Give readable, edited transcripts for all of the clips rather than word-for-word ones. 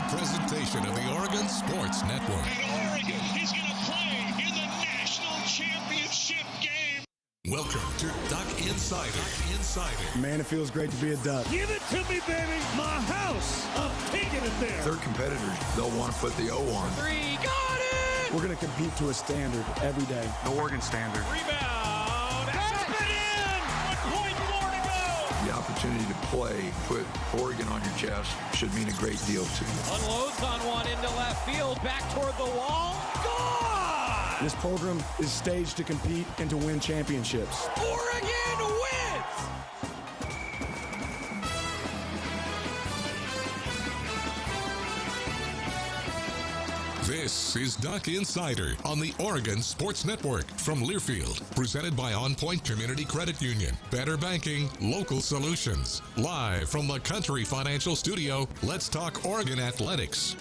presentation of the Oregon Sports Network. And Oregon is going to play in the national championship game. Welcome to Duck Insider. Man, it feels great to be a Duck. Give it to me, baby. My house. I'm taking it there. Their competitors, they'll want to put the O on. Three. Got it. We're going to compete to a standard every day. The Oregon standard. Rebound. Up and in. 1.4 to go. The opportunity to play, put Oregon on your chest, should mean a great deal to you. Unloads on one into left field. Back toward the wall. Gone. This program is staged to compete and to win championships. Oregon wins. This is Duck Insider on the Oregon Sports Network from Learfield, presented by On Point Community Credit Union. Better banking, local solutions. Live from the Country Financial Studio, let's talk Oregon athletics.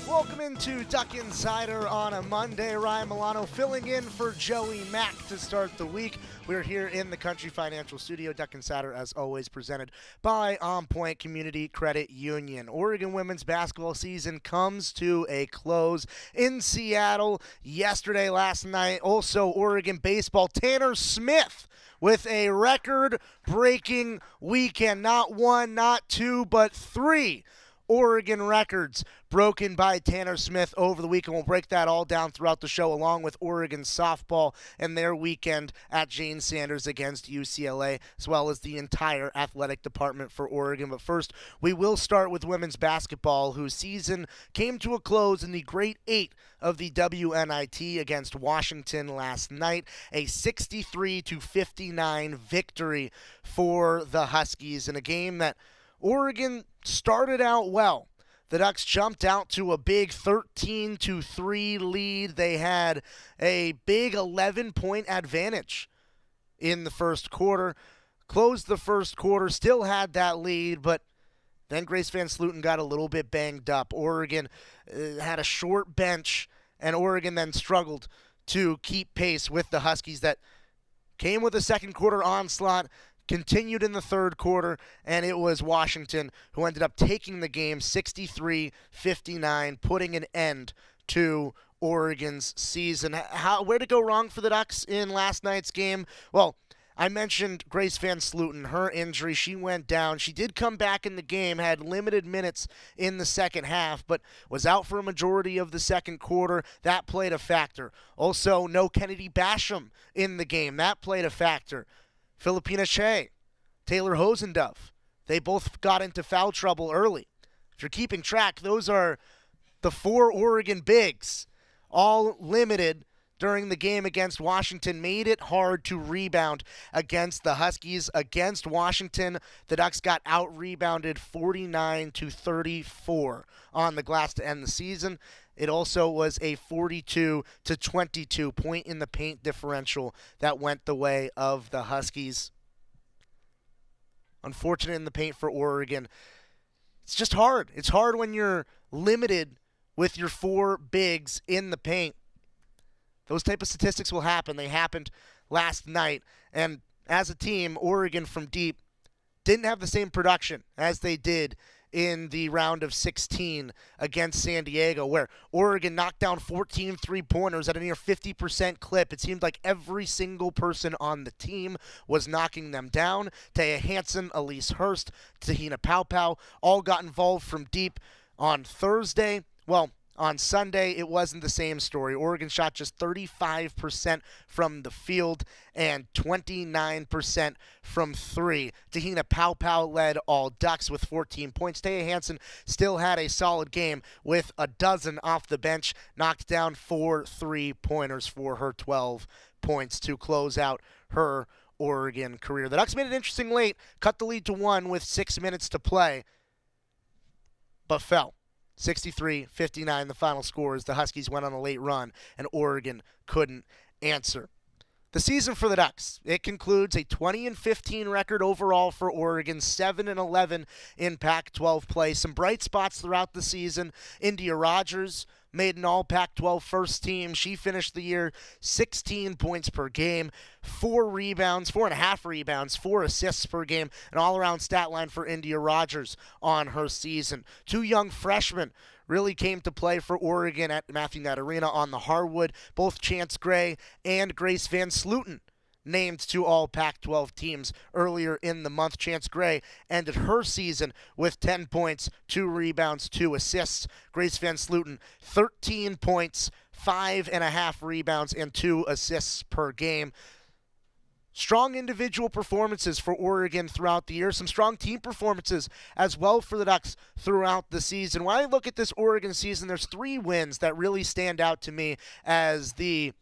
Welcome into Duck Insider on a Monday. Ryan Milano filling in for Joey Mack to start the week. We're here in the Country Financial Studio. Duck Insider, as always, presented by On Point Community Credit Union. Oregon women's basketball season comes to a close in Seattle yesterday, last night. Also, Oregon baseball, Tanner Smith with a record-breaking weekend. Not one, not two, but three Oregon records broken by Tanner Smith over the weekend. We'll break that all down throughout the show, along with Oregon softball and their weekend at Jane Sanders against UCLA, as well as the entire athletic department for Oregon. But first, we will start with women's basketball, whose season came to a close in the Great 8 of the WNIT against Washington last night. A 63-59 victory for the Huskies in a game that Oregon started out well. The Ducks jumped out to a big 13-3 lead. They had a big 11-point advantage in the first quarter. Closed the first quarter, still had that lead, but then Grace Van Slooten got a little bit banged up. Oregon had a short bench, and Oregon then struggled to keep pace with the Huskies that came with a second quarter onslaught, continued in the third quarter, and it was Washington who ended up taking the game 63-59, putting an end to Oregon's season. Where did it go wrong for the Ducks in last night's game? Well, I mentioned Grace Van Slooten, her injury. She went down. She did come back in the game, had limited minutes in the second half, but was out for a majority of the second quarter. That played a factor. Also, no Kennedy Basham in the game. That played a factor. Philippina Shea, Taylor Hosenduff, they both got into foul trouble early. If you're keeping track, those are the four Oregon bigs, all limited during the game against Washington. Made it hard to rebound against the Huskies. Against Washington, the Ducks got out-rebounded 49-34 on the glass to end the season. It also was a 42-22 point in the paint differential that went the way of the Huskies. Unfortunate in the paint for Oregon. It's just hard. It's hard when you're limited with your four bigs in the paint. Those type of statistics will happen. They happened last night. And as a team, Oregon from deep didn't have the same production as they did in the round of 16 against San Diego, where Oregon knocked down 14 three-pointers at a near 50% clip. It seemed like every single person on the team was knocking them down. Taya Hansen, Elise Hurst, Tahina Paupau all got involved from deep on Thursday. Well, on Sunday, it wasn't the same story. Oregon shot just 35% from the field and 29% from three. Tahina Paupau led all Ducks with 14 points. Taya Hansen still had a solid game with a dozen off the bench, knocked down 4 3-pointers for her 12 points to close out her Oregon career. The Ducks made it interesting late, cut the lead to 1 with 6 minutes to play, but fell. 63-59, the final score as the Huskies went on a late run and Oregon couldn't answer. The season for the Ducks, it concludes a 20-15 record overall for Oregon, 7-11 in Pac-12 play. Some bright spots throughout the season. India Rogers made an all Pac-12 first team. She finished the year 16 points per game, 4.5 rebounds, 4 assists per game, an all-around stat line for India Rogers on her season. 2 young freshmen really came to play for Oregon at Matthew Knight Arena on the hardwood. Both Chance Gray and Grace Van Slooten named to all Pac-12 teams earlier in the month. Chance Gray ended her season with 10 points, 2 rebounds, 2 assists. Grace Van Slooten, 13 points, 5.5 rebounds, and 2 assists per game. Strong individual performances for Oregon throughout the year. Some strong team performances as well for the Ducks throughout the season. When I look at this Oregon season, there's 3 wins that really stand out to me as the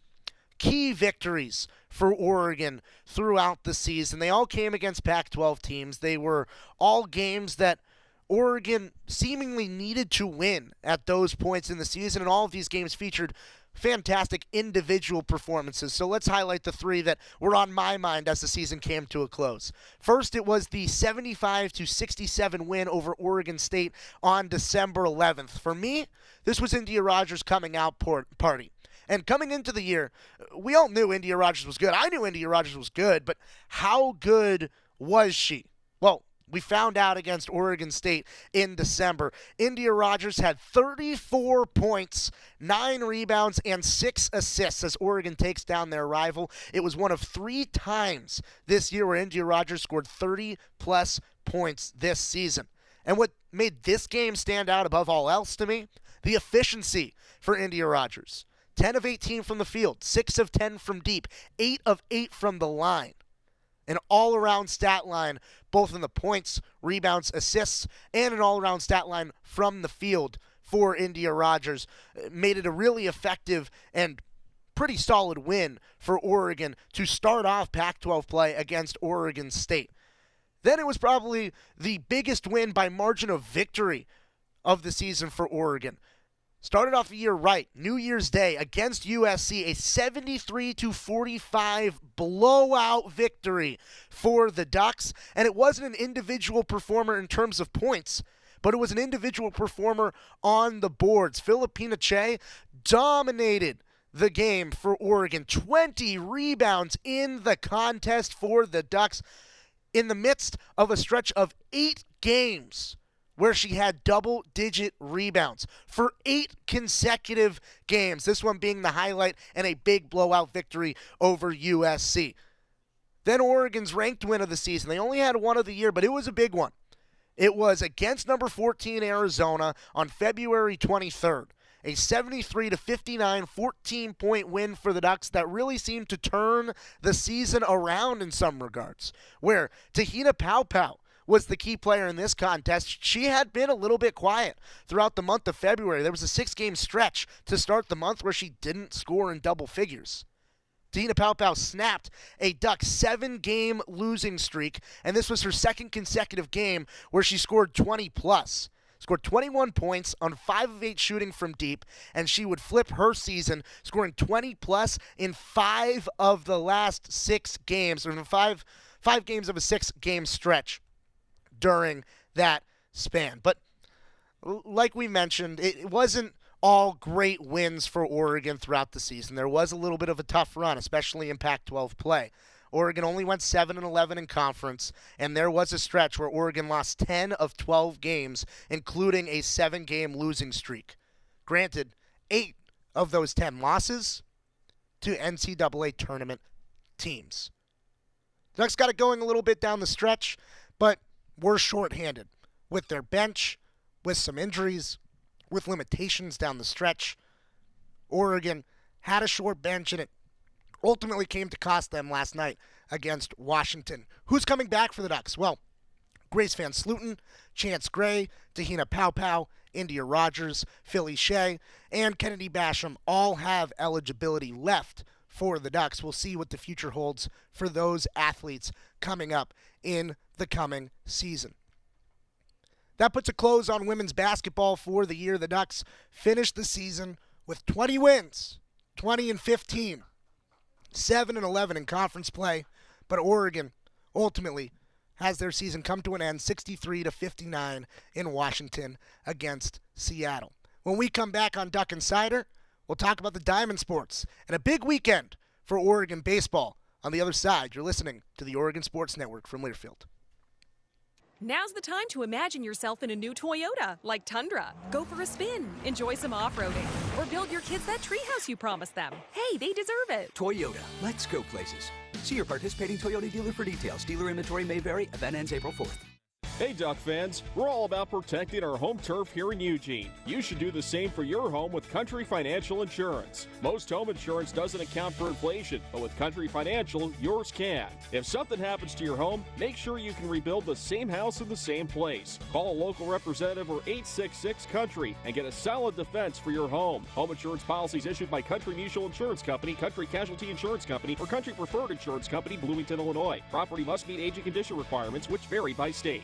key victories for Oregon throughout the season. They all came against Pac-12 teams. They were all games that Oregon seemingly needed to win at those points in the season, and all of these games featured fantastic individual performances. So let's highlight the 3 that were on my mind as the season came to a close. First, it was the 75-67 win over Oregon State on December 11th. For me, this was India Rogers' coming out party. And coming into the year, we all knew India Rogers was good. I knew India Rogers was good, but how good was she? Well, we found out against Oregon State in December. India Rogers had 34 points, 9 rebounds, and 6 assists as Oregon takes down their rival. It was one of 3 times this year where India Rogers scored 30-plus points this season. And what made this game stand out above all else to me? The efficiency for India Rogers. 10 of 18 from the field, 6 of 10 from deep, 8 of 8 from the line. An all-around stat line, both in the points, rebounds, assists, and an all-around stat line from the field for India Rogers. Made it a really effective and pretty solid win for Oregon to start off Pac-12 play against Oregon State. Then it was probably the biggest win by margin of victory of the season for Oregon. Started off the year right, New Year's Day against USC, a 73-45 blowout victory for the Ducks. And it wasn't an individual performer in terms of points, but it was an individual performer on the boards. Filipina Che dominated the game for Oregon. 20 rebounds in the contest for the Ducks in the midst of a stretch of 8 games where she had double-digit rebounds for 8 consecutive games, this one being the highlight and a big blowout victory over USC. Then Oregon's ranked win of the season. They only had one of the year, but it was a big one. It was against number 14 Arizona on February 23rd. A 73-59 14-point win for the Ducks that really seemed to turn the season around in some regards, where Tahina Paupau was the key player in this contest. She had been a little bit quiet throughout the month of February. There was a 6-game stretch to start the month where she didn't score in double figures. Tahina Paupau snapped a Ducks 7-game losing streak, and this was her 2nd consecutive game where she scored 20-plus. Scored 21 points on 5 of 8 shooting from deep, and she would flip her season, scoring 20-plus in 5 of the last 6 games, or in 5 games of a 6-game stretch during that span. But like we mentioned, it wasn't all great wins for Oregon throughout the season. There was a little bit of a tough run, especially in Pac-12 play. Oregon only went 7-11 in conference, and there was a stretch where Oregon lost 10 of 12 games, including a 7-game losing streak. Granted, 8 of those 10 losses to NCAA tournament teams. The Ducks got it going a little bit down the stretch, but were shorthanded with their bench, with some injuries, with limitations down the stretch. Oregon had a short bench, and it ultimately came to cost them last night against Washington. Who's coming back for the Ducks? Well, Grace Van Slooten, Chance Gray, Tahina Paupau, India Rogers, Philly Shea, and Kennedy Basham all have eligibility left for the Ducks. We'll see what the future holds for those athletes coming up in the coming season. That puts a close on women's basketball for the year. The Ducks finished the season with 20 wins, 20-15, 7-11 in conference play, but Oregon ultimately has their season come to an end 63-59 in Washington against Seattle. When we come back on Duck Insider, we'll talk about the Diamond Sports and a big weekend for Oregon baseball. On the other side, you're listening to the Oregon Sports Network from Learfield. Now's the time to imagine yourself in a new Toyota, like Tundra. Go for a spin, enjoy some off-roading, or build your kids that treehouse you promised them. Hey, they deserve it. Toyota, let's go places. See your participating Toyota dealer for details. Dealer inventory may vary. Event ends April 4th. Hey Duck fans, we're all about protecting our home turf here in Eugene. You should do the same for your home with Country Financial Insurance. Most home insurance doesn't account for inflation, but with Country Financial, yours can. If something happens to your home, make sure you can rebuild the same house in the same place. Call a local representative or 866-COUNTRY and get a solid defense for your home. Home insurance policies issued by Country Mutual Insurance Company, Country Casualty Insurance Company, or Country Preferred Insurance Company, Bloomington, Illinois. Property must meet age and condition requirements, which vary by state.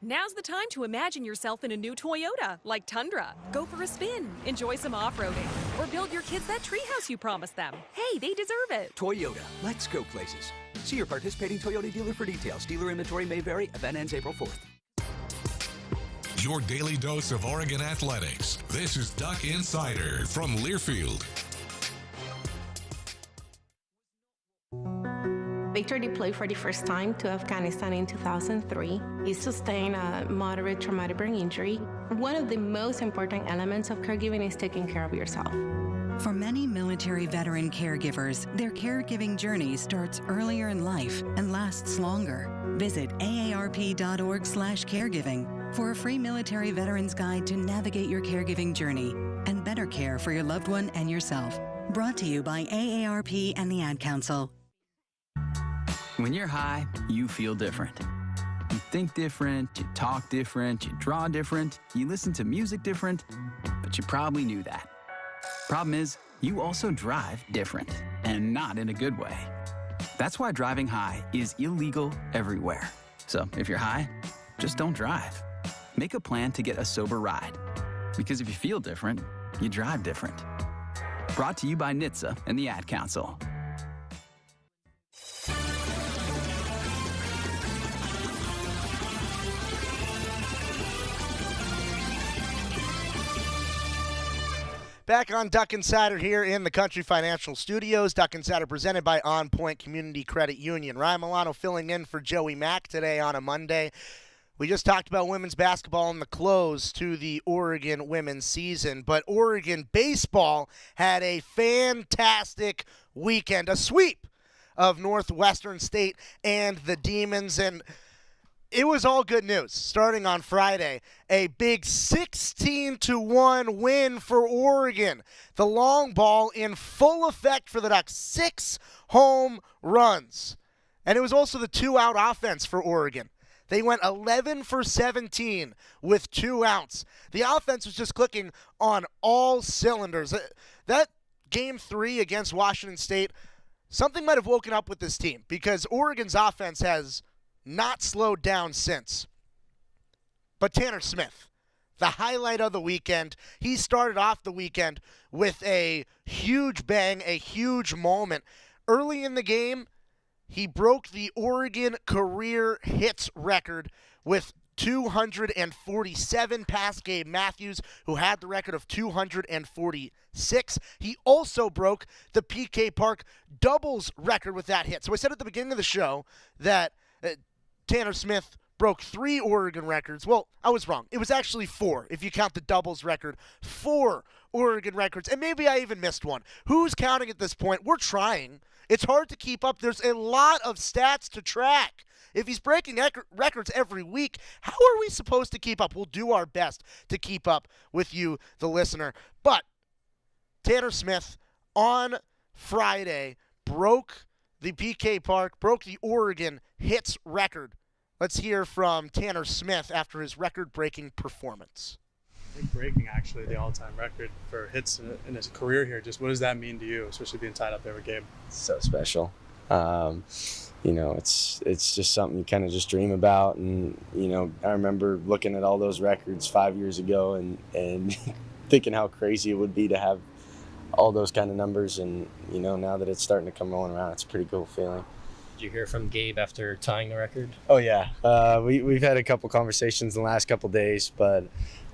Now's the time to imagine yourself in a new Toyota, like Tundra. Go for a spin, enjoy some off-roading, or build your kids that treehouse you promised them. Hey, they deserve it. Toyota, let's go places. See your participating Toyota dealer for details. Dealer inventory may vary. Event ends April 4th. Your daily dose of Oregon athletics. This is Duck Insider from Learfield. Victor deployed for the first time to Afghanistan in 2003. He sustained a moderate traumatic brain injury. One of the most important elements of caregiving is taking care of yourself. For many military veteran caregivers, their caregiving journey starts earlier in life and lasts longer. Visit aarp.org/caregiving for a free military veterans guide to navigate your caregiving journey and better care for your loved one and yourself. Brought to you by AARP and the Ad Council. When you're high, you feel different. You think different, you talk different, you draw different, you listen to music different, but you probably knew that. Problem is, you also drive different, and not in a good way. That's why driving high is illegal everywhere. So if you're high, just don't drive. Make a plan to get a sober ride. Because if you feel different, you drive different. Brought to you by NHTSA and the Ad Council. Back on Duck Insider here in the Country Financial Studios. Duck Insider presented by On Point Community Credit Union. Ryan Milano filling in for Joey Mack today on a Monday. We just talked about women's basketball and the close to the Oregon women's season, but Oregon baseball had a fantastic weekend, a sweep of Northwestern State and the Demons, and it was all good news. Starting on Friday, a big 16-1 win for Oregon. The long ball in full effect for the Ducks. 6 home runs. And it was also the 2-out offense for Oregon. They went 11 for 17 with 2 outs. The offense was just clicking on all cylinders. That Game 3 against Washington State, something might have woken up with this team because Oregon's offense has not slowed down since. But Tanner Smith, the highlight of the weekend, he started off the weekend with a huge bang, a huge moment. Early in the game, he broke the Oregon career hits record with 247 past Gabe Matthews, who had the record of 246. He also broke the PK Park doubles record with that hit. So I said at the beginning of the show that Tanner Smith broke 3 Oregon records. Well, I was wrong. It was actually 4, if you count the doubles record. 4 Oregon records, and maybe I even missed one. Who's counting at this point? We're trying. It's hard to keep up. There's a lot of stats to track. If he's breaking records every week, how are we supposed to keep up? We'll do our best to keep up with you, the listener. But Tanner Smith on Friday broke the PK Park, broke the Oregon hits record. Let's hear from Tanner Smith after his record-breaking performance. I think breaking actually the all-time record for hits in his career here. Just what does that mean to you, especially being tied up there with Gabe? So special. You know, it's just something you kind of just dream about. And, you know, I remember looking at all those records 5 years ago and thinking how crazy it would be to have all those kind of numbers. And, you know, now that it's starting to come rolling around, it's a pretty cool feeling. Did you hear from Gabe after tying the record? Oh, yeah. We've had a couple conversations in the last couple days, but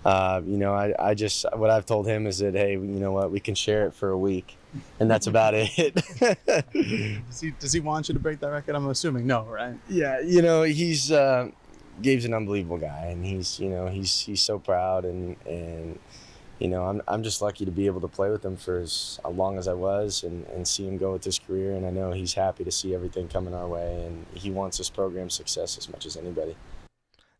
I just, what I've told him is that, hey, you know what, we can share it for a week, and that's about it. Does he want you to break that record? I'm assuming no, right? Yeah, he's Gabe's an unbelievable guy, and he's so proud, and I'm just lucky to be able to play with him for as long as I was, and see him go with his career, and I know he's happy to see everything coming our way, and he wants this program's success as much as anybody.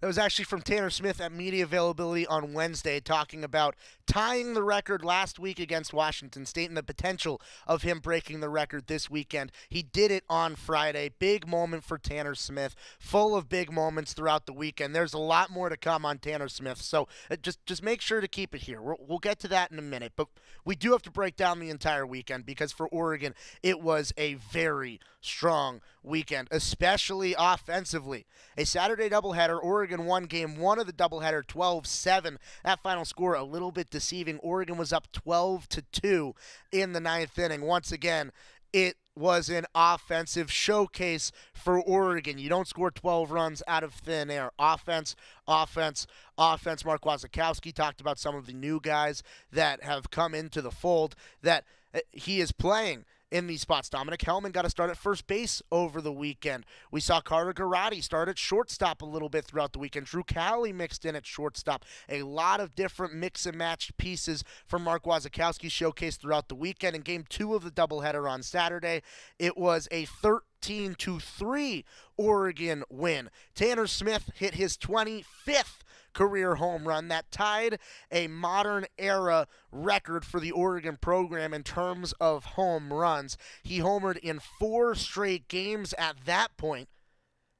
That was actually from Tanner Smith at media availability on Wednesday, talking about tying the record last week against Washington State and the potential of him breaking the record this weekend. He did it on Friday. Big moment for Tanner Smith, full of big moments throughout the weekend. There's a lot more to come on Tanner Smith, so just make sure to keep it here. We'll get to that in a minute, but we do have to break down the entire weekend because for Oregon, it was a very strong weekend, especially offensively. A Saturday doubleheader, Oregon won game one of the doubleheader 12-7. That final score a little bit deceiving. Oregon was up 12-2 in the ninth inning. Once again, it was an offensive showcase for Oregon. You don't score 12 runs out of thin air. Offense, offense, offense. Mark Wasikowski talked about some of the new guys that have come into the fold that he is playing in these spots. Dominic Hellman got a start at first base over the weekend. We saw Carter Garrotti start at shortstop a little bit throughout the weekend. Drew Cowley mixed in at shortstop. A lot of different mix and matched pieces from Mark Wasikowski showcased throughout the weekend. In game two of the doubleheader on Saturday, it was a 13-3 Oregon win. Tanner Smith hit his 25th career home run that tied a modern era record for the Oregon program in terms of home runs. He homered in 4 straight games at that point,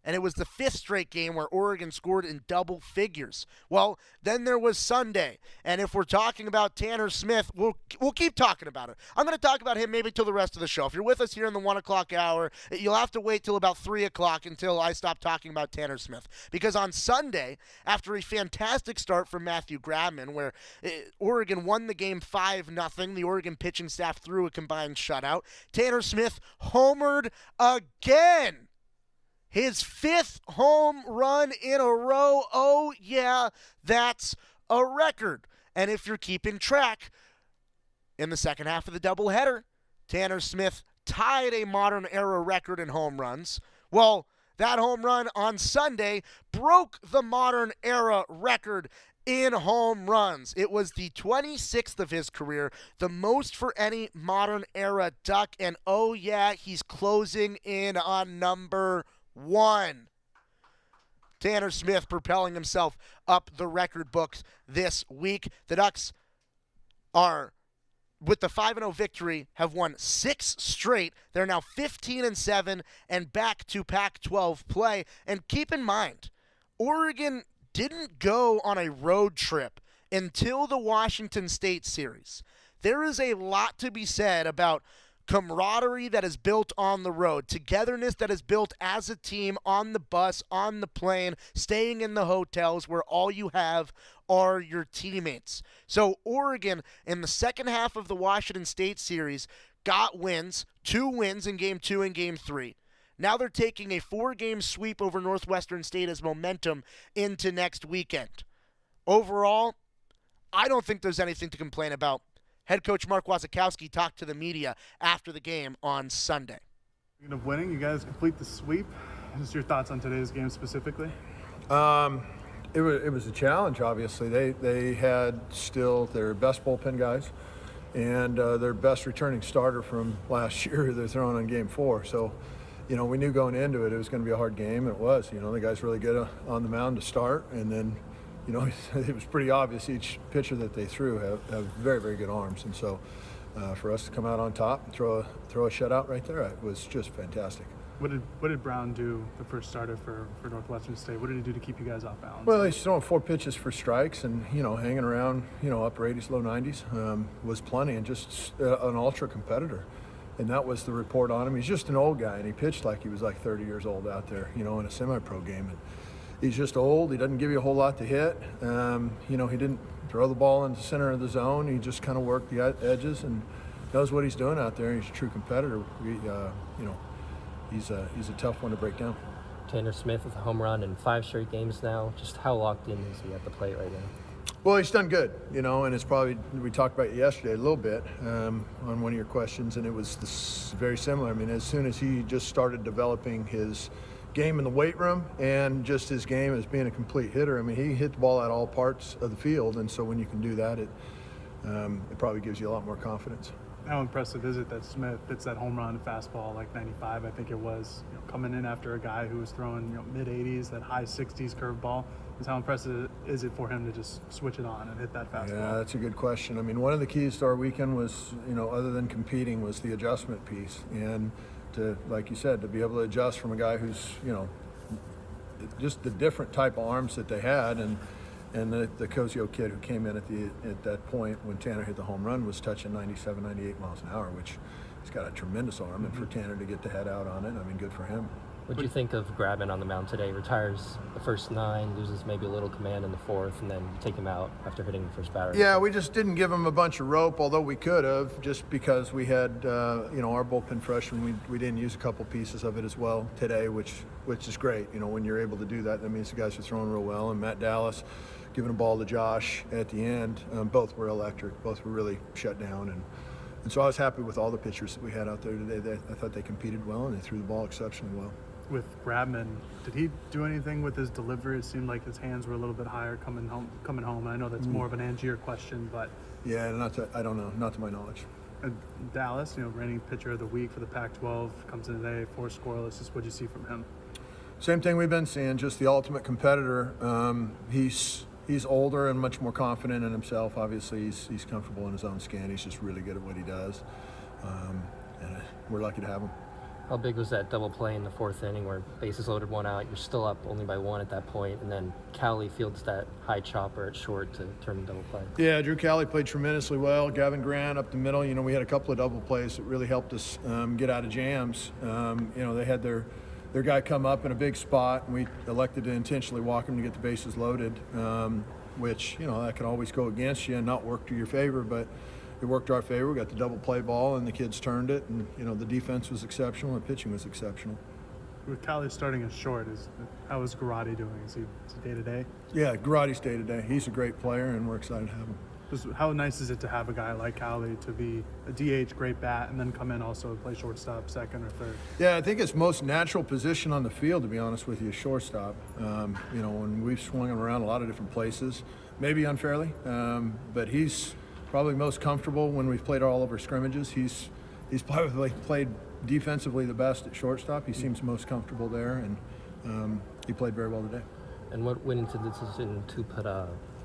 and it was the 5th straight game where Oregon scored in double figures. Well, then there was Sunday, and if we're talking about Tanner Smith, we'll keep talking about it. I'm going to talk about him maybe till the rest of the show. If you're with us here in the 1 o'clock hour, you'll have to wait till about 3 o'clock until I stop talking about Tanner Smith. Because on Sunday, after a fantastic start from Matthew Grabman, where Oregon won the game 5-0, the Oregon pitching staff threw a combined shutout, Tanner Smith homered again. His 5th home run in a row. Oh, yeah, that's a record. And if you're keeping track, in the second half of the doubleheader, Tanner Smith tied a modern era record in home runs. Well, that home run on Sunday broke the modern era record in home runs. It was the 26th of his career, the most for any modern era Duck. And oh, yeah, he's closing in on number 1. Tanner Smith propelling himself up the record books this week. The Ducks are, with the 5-0 victory, have won 6 straight. They're now 15-7 and back to Pac-12 play. And keep in mind, Oregon didn't go on a road trip until the Washington State series. There is a lot to be said about camaraderie that is built on the road, togetherness that is built as a team on the bus, on the plane, staying in the hotels where all you have are your teammates. So Oregon, in the second half of the Washington State series, got wins, 2 wins in Game 2 and Game 3. Now they're taking a 4-game sweep over Northwestern State as momentum into next weekend. Overall, I don't think there's anything to complain about. Head coach Mark Wasikowski talked to the media after the game on Sunday. Speaking of winning, you guys complete the sweep. Just your thoughts on today's game specifically? It was a challenge, obviously. They had still their best bullpen guys and their best returning starter from last year they're throwing on Game 4. So, we knew going into it was going to be a hard game. It was. The guys really good on the mound to start, and then it was pretty obvious each pitcher that they threw have very, very good arms. And so for us to come out on top and throw a shutout right there, it was just fantastic. What did Brown do, the first starter for Northwestern State? What did he do to keep you guys off balance? Well, he's throwing 4 pitches for strikes and, hanging around, upper 80s, low 90s was plenty, and just an ultra competitor. And that was the report on him. He's just an old guy, and he pitched like he was like 30 years old out there, in a semi-pro game. And he's just old. He doesn't give you a whole lot to hit. He didn't throw the ball in the center of the zone. He just kind of worked the edges and knows what he's doing out there. He's a true competitor. He's a tough one to break down. Tanner Smith with a home run in 5 straight games now. Just how locked in is he at the plate right now? Well, he's done good, and it's probably, we talked about it yesterday a little bit on one of your questions, and it was very similar. I mean, as soon as he just started developing his game in the weight room and just his game as being a complete hitter, I mean, he hit the ball at all parts of the field, and so when you can do that, it probably gives you a lot more confidence. How impressive is it that Smith hits that home run fastball like 95, I think it was, coming in after a guy who was throwing mid-80s, that high 60s curveball? How impressive is it for him to just switch it on and hit that fastball? Yeah, that's a good question. I mean, one of the keys to our weekend was, other than competing, was the adjustment piece. And to, like you said, to be able to adjust from a guy who's, just the different type of arms that they had. And the Cozio kid who came in at that point when Tanner hit the home run was touching 97, 98 miles an hour, which he's got a tremendous arm. And for Tanner to get the head out on it, I mean, good for him. What do you think of Grabman on the mound today? Retires the first 9, loses maybe a little command in the 4th, and then you take him out after hitting the first batter. Yeah, we just didn't give him a bunch of rope, although we could have, just because we had, our bullpen freshman, we didn't use a couple pieces of it as well today, which is great. When you're able to do that, that means the guys are throwing real well. And Matt Dallas giving a ball to Josh at the end, both were electric. Both were really shut down. And so I was happy with all the pitchers that we had out there today. I thought they competed well, and they threw the ball exceptionally well. With Grabman, did he do anything with his delivery? It seemed like his hands were a little bit higher coming home. I know that's more of an Angier question, but yeah, I don't know, not to my knowledge. And Dallas, reigning pitcher of the week for the Pac-12, comes in today, 4 scoreless. Just what do you see from him? Same thing we've been seeing, just the ultimate competitor. He's older and much more confident in himself. Obviously, he's comfortable in his own skin. He's just really good at what he does, and we're lucky to have him. How big was that double play in the 4th inning where bases loaded, 1 out, you're still up only by 1 at that point, and then Cowley fields that high chopper at short to turn the double play? Yeah, Drew Cowley played tremendously well. Gavin Grant up the middle. We had a couple of double plays that really helped us get out of jams. They had their guy come up in a big spot, and we elected to intentionally walk him to get the bases loaded, which, that can always go against you and not work to your favor, but it worked to our favor. We got the double play ball, and the kids turned it, and the defense was exceptional, and pitching was exceptional. With Cowley starting as short, how is Garrotti doing? Is he day-to-day? Yeah, Garrotti's day-to-day. He's a great player, and we're excited to have him. How nice is it to have a guy like Cowley to be a DH, great bat, and then come in also and play shortstop, second or third? Yeah, I think it's most natural position on the field, to be honest with you, shortstop. When we've swung him around a lot of different places, maybe unfairly, but he's probably most comfortable when we've played all of our scrimmages. He's probably played defensively the best at shortstop. He seems most comfortable there, and he played very well today. And what went into the decision to put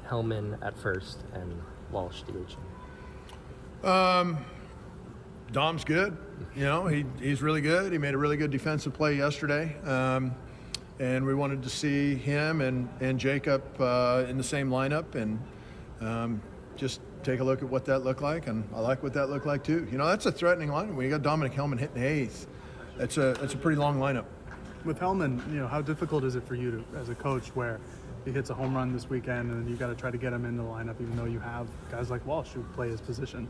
Hellman at first and Walsh DH? Dom's good. He's really good. He made a really good defensive play yesterday. And we wanted to see him and Jacob in the same lineup, and just take a look at what that looked like, and I like what that looked like too. That's a threatening lineup. When you got Dominic Hellman hitting 8th, that's a pretty long lineup. With Hellman, how difficult is it for you as a coach, where he hits a home run this weekend and you got to try to get him in the lineup, even though you have guys like Walsh who play his position?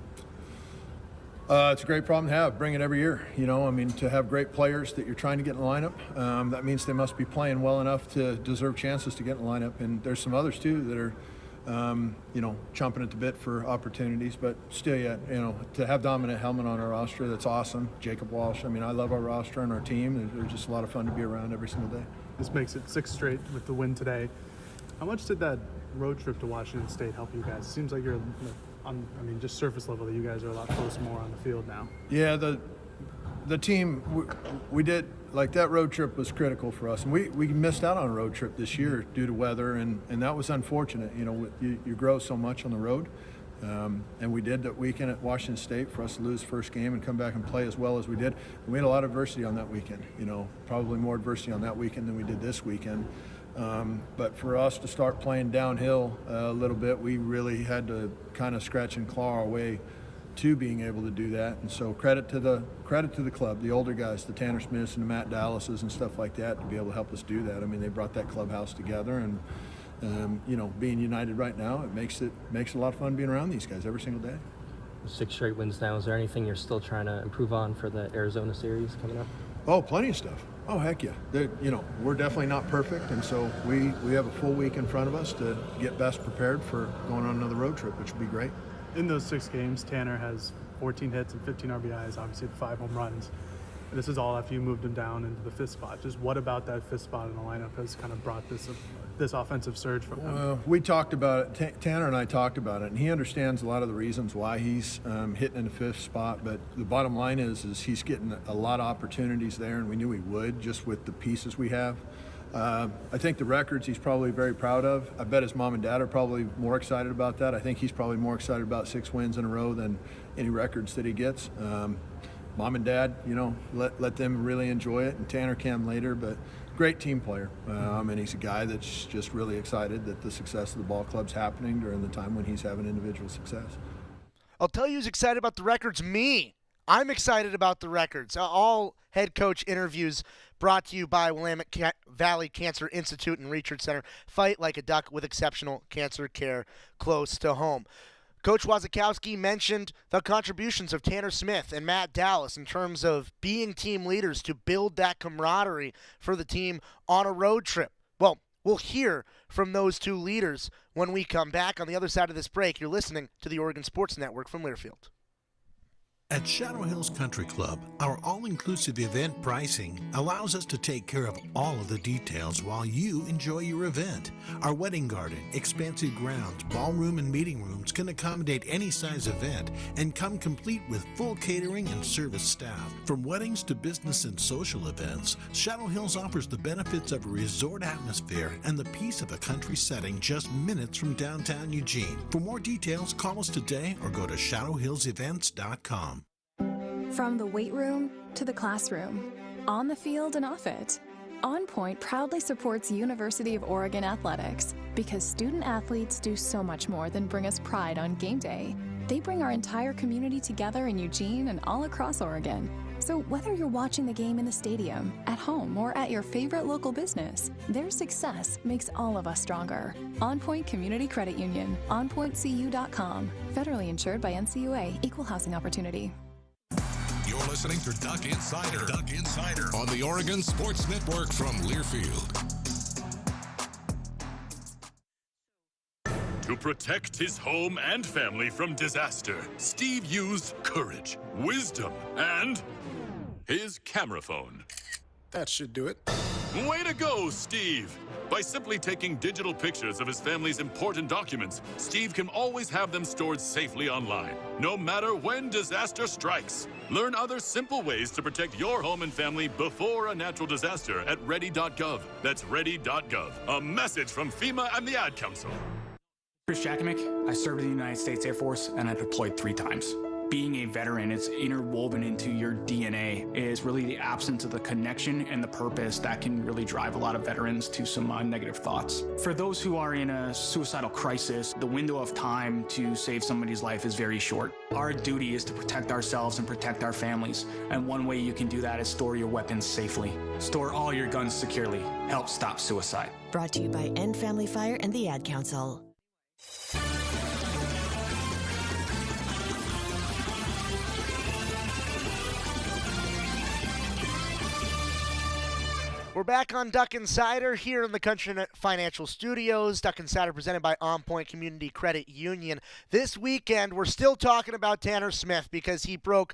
It's a great problem to have. Bring it every year. To have great players that you're trying to get in the lineup, that means they must be playing well enough to deserve chances to get in the lineup. And there's some others too that are chomping at the bit for opportunities, but still yet, to have Dominic Hellman on our roster, that's awesome. Jacob Walsh, I love our roster and our team. They're just a lot of fun to be around every single day. This makes it 6 straight with the win today. How much did that road trip to Washington State help you guys? It seems like you're just surface level, that you guys are a lot closer more on the field now. Yeah, the team, we did, like, that road trip was critical for us. And we missed out on a road trip this year due to weather, and that was unfortunate. You grow so much on the road. And we did that weekend at Washington State for us to lose first game and come back and play as well as we did. And we had a lot of adversity on that weekend, probably more adversity on that weekend than we did this weekend. But for us to start playing downhill a little bit, we really had to kind of scratch and claw our way to being able to do that. And so credit to the club, the older guys, the Tanner Smiths and the Matt Dallases and stuff like that, to be able to help us do that. They brought that clubhouse together, and being united right now, it makes it a lot of fun being around these guys every single day. 6 straight wins now. Is there anything you're still trying to improve on for the Arizona series coming up? Oh, plenty of stuff. Oh, heck yeah. We're definitely not perfect, and so we have a full week in front of us to get best prepared for going on another road trip, which will be great. In those 6 games, Tanner has 14 hits and 15 RBIs, obviously 5 home runs. And this is all after you moved him down into the 5th spot. Just what about that 5th spot in the lineup has kind of brought this offensive surge from him? Well, we talked about it. Tanner and I talked about it, and he understands a lot of the reasons why he's hitting in the 5th spot. But the bottom line is he's getting a lot of opportunities there, and we knew he would just with the pieces we have. I think the records he's probably very proud of. I bet his mom and dad are probably more excited about that. I think he's probably more excited about 6 wins in a row than any records that he gets. Mom and dad, let them really enjoy it, and Tanner can later, but great team player. And he's a guy that's just really excited that the success of the ball club's happening during the time when he's having individual success. I'll tell you who's excited about the records, me. I'm excited about the records. All head coach interviews brought to you by Willamette Valley Cancer Institute and Research Center. Fight like a duck with exceptional cancer care close to home. Coach Wazakowski mentioned the contributions of Tanner Smith and Matt Dallas in terms of being team leaders to build that camaraderie for the team on a road trip. Well, we'll hear from those 2 leaders when we come back. On the other side of this break, you're listening to the Oregon Sports Network from Learfield. At Shadow Hills Country Club, our all-inclusive event pricing allows us to take care of all of the details while you enjoy your event. Our wedding garden, expansive grounds, ballroom, and meeting rooms can accommodate any size event and come complete with full catering and service staff. From weddings to business and social events, Shadow Hills offers the benefits of a resort atmosphere and the peace of a country setting just minutes from downtown Eugene. For more details, call us today or go to shadowhillsevents.com. From the weight room to the classroom, on the field and off it, On Point proudly supports University of Oregon athletics because student athletes do so much more than bring us pride on game day. They bring our entire community together in Eugene and all across Oregon. So whether you're watching the game in the stadium, at home, or at your favorite local business, their success makes all of us stronger. On Point Community Credit Union, onpointcu.com. Federally insured by NCUA, Equal Housing Opportunity. You're listening to Duck Insider. Duck Insider on the Oregon Sports Network from Learfield. To protect his home and family from disaster, Steve used courage, wisdom, and his camera phone. That should do it. Way to go, Steve! By simply taking digital pictures of his family's important documents, Steve can always have them stored safely online, no matter when disaster strikes. Learn other simple ways to protect your home and family before a natural disaster at ready.gov. That's ready.gov. A message from FEMA and the Ad Council. Chris Jakimick. I served in the United States Air Force and I deployed 3 times. Being a veteran, it's interwoven into your DNA. It is really the absence of the connection and the purpose that can really drive a lot of veterans to some negative thoughts. For those who are in a suicidal crisis, the window of time to save somebody's life is very short. Our duty is to protect ourselves and protect our families. And one way you can do that is store your weapons safely. Store all your guns securely. Help stop suicide. Brought to you by End Family Fire and the Ad Council. We're back on Duck Insider here in the Country Financial Studios. Duck Insider presented by On Point Community Credit Union. This weekend, we're still talking about Tanner Smith because he broke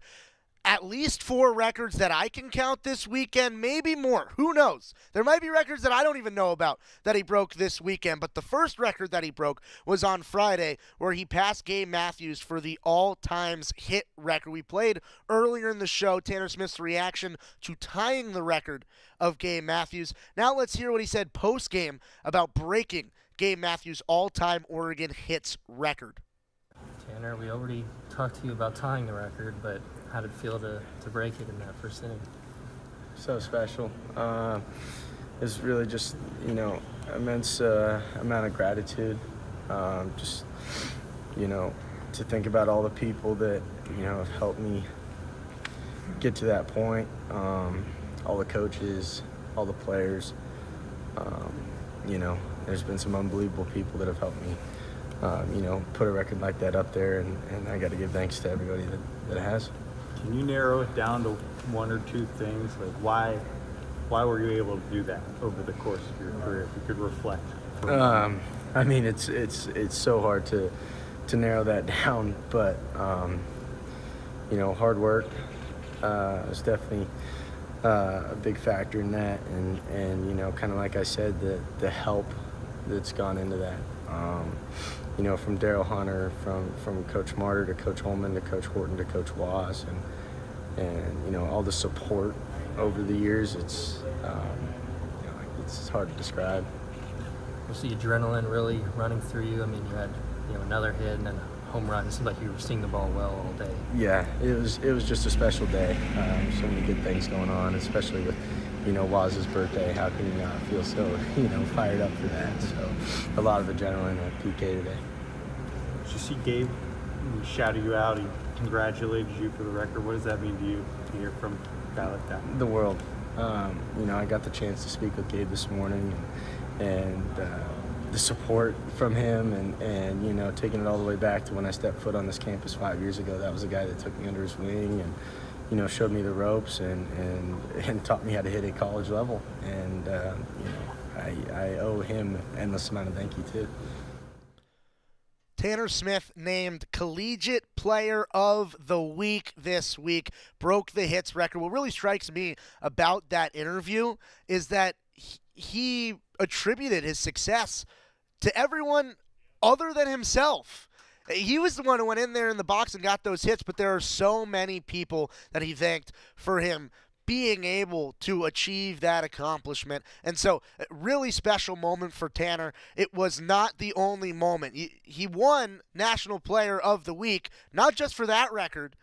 at least 4 records that I can count this weekend, maybe more. Who knows? There might be records that I don't even know about that he broke this weekend. But the first record that he broke was on Friday, where he passed Gabe Matthews for the all-times hit record. We played earlier in the show Tanner Smith's reaction to tying the record of Gabe Matthews. Now let's hear what he said post-game about breaking Gabe Matthews' all-time Oregon hits record. Tanner, we already talked to you about tying the record, but how did it feel to break it in that first inning? So special. It's really just, immense amount of gratitude. Just, to think about all the people that, have helped me get to that point. All the coaches, all the players. There's been some unbelievable people that have helped me, put a record like that up there, and I got to give thanks to everybody that has. Can you narrow it down to 1 or 2 things, like why Why were you able to do that over the course of your career? If you could reflect. I mean, it's so hard to narrow that down, but hard work is definitely a big factor in that, and kind of like I said, the help that's gone into that. From Daryl Hunter, from Coach Martyr to Coach Holman to Coach Horton to Coach Waz, and all the support over the years, it's hard to describe. Was the adrenaline really running through you? I mean, you had another hit and then a home run. It seemed like you were seeing the ball well all day. Yeah, it was just a special day. So many good things going on, especially with Waz's birthday. How can you not feel so fired up for that? So a lot of adrenaline at PK today. Did you see Gabe? He shouted you out. He congratulated you for the record. What does that mean to you to hear from a guy like that? The world. I got the chance to speak with Gabe this morning, and the support from him, and taking it all the way back to when I stepped foot on this campus 5 years ago. That was a guy that took me under his wing and showed me the ropes and taught me how to hit at college level. And I owe him an endless amount of thank you too. Tanner Smith named Collegiate Player of the Week this week, broke the hits record. What really strikes me about that interview is that he attributed his success to everyone other than himself. He was the one who went in there in the box and got those hits, but there are so many people that he thanked for him being able to achieve that accomplishment. And so, a really special moment for Tanner. It was not the only moment. He won National Player of the Week, not just for that record,